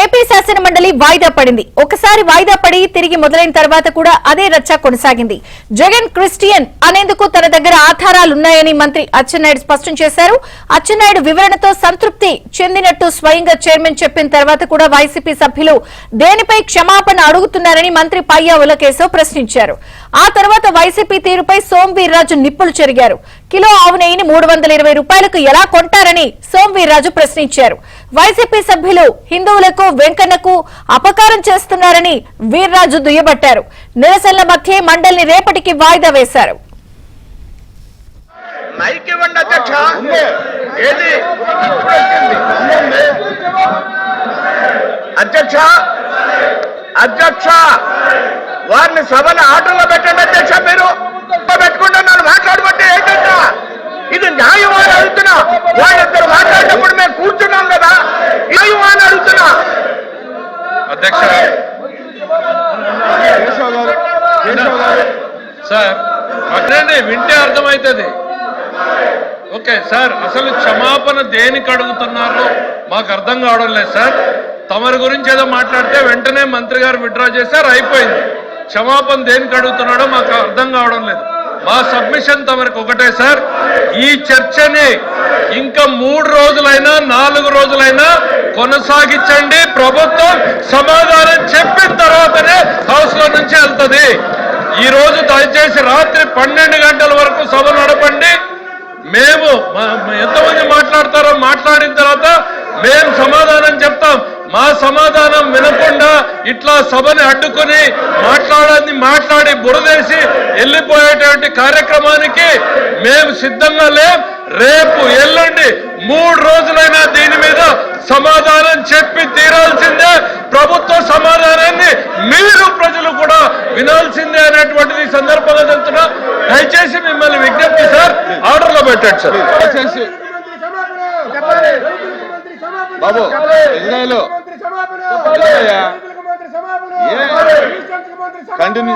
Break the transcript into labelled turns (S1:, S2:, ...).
S1: AP శాసన మండలి వాయిదా పడింది. ఒకసారి వాయిదా పడి తిరిగి మొదలైన తర్వాత కూడా అదే రచ్చ కొనసాగింది. జగన్ క్రిస్టియన్ అనేందుకు తన దగ్గర ఆధారాలున్నాయని మంత్రి అచ్చెన్నాయుడు స్పష్టం చేశారు. అచ్చెన్నాయుడు వివరణతో సంతృప్తి చెందినట్టు స్వయంగా చైర్మన్ చెప్పిన తర్వాత కూడా వైసీపీ సభ్యులు దేనిపై క్షమాపణ అడుగుతున్నారని మంత్రి పయ్యా ఉలకేశవ్ ప్రశ్నించారు. ఆ తర్వాత వైసీపీ తీరుపై సోంవీర్రాజు నిప్పులు చెరిగారు. కిలో ఆవు నెయ్యిని 320 రూపాయలకు ఎలా కొంటారని సోంవీర్రాజు ప్రశ్నించారు. వైసీపీ సభ్యులు హిందువులకు వెంకన్నకు అపకారం చేస్తున్నారని వీర్రాజు దుయ్యబట్టారు. నిరసనల మధ్య మండలిని రేపటికి వాయిదా వేశారు.
S2: అధ్యక్ష వారిని సభను ఆటల్లో పెట్టండి అధ్యక్ష. మీరు పెట్టుకుంటే నన్ను మాట్లాడబట్టే ఏంటంటే ఇది న్యాయం అని అడుగుతున్నా. వాళ్ళిద్దరు మాట్లాడినప్పుడు మేము కూర్చున్నాం కదా, న్యాయం అని అడుగుతున్నా
S3: అధ్యక్ష. సార్ అట్లండి వింటే అర్థమవుతుంది. ఓకే సార్, అసలు క్షమాపణ దేనికి అడుగుతున్నారు మాకు అర్థం కావడం లేదు సార్. తమరి గురించి ఏదో మాట్లాడితే వెంటనే మంత్రి గారు విత్డ్రా చేశారు, అయిపోయింది. క్షమాపణ దేనికి అడుగుతున్నాడో మాకు అర్థం కావడం లేదు. మా సబ్మిషన్ తమరికి ఒకటే సార్, ఈ చర్చని ఇంకా 3 రోజులైనా 4 రోజులైనా కొనసాగించండి. ప్రభుత్వం సమాధానం చెప్పిన తర్వాతనే హౌస్ లో నుంచి వెళ్తుంది. ఈ రోజు దయచేసి రాత్రి 12 గంటల వరకు సభ నడపండి. మేము ఎంతమంది మాట్లాడతారో మాట్లాడిన తర్వాత మేము సమాధానం చెప్తాం. మా సమాధానం వినకుండా ఇట్లా సభని అడ్డుకుని మాట్లాడి బురదేసి వెళ్ళిపోయేటువంటి కార్యక్రమానికి మేము సిద్ధంగా లేం. రేపు ఎల్లుండి 3 రోజులైనా దీని మీద సమాధానం చెప్పి తీరాల్సిందే. ప్రభుత్వ సమాధానాన్ని మీరు ప్రజలు కూడా వినాల్సిందే అనేటువంటిది సందర్భంగా చెప్తున్నా. దయచేసి మిమ్మల్ని విజ్ఞప్తి సార్, ఆర్డర్లో పెట్టండి సార్. దయచేసి
S4: బాబు ఇజ్రాయెల్ కంటిన్యూ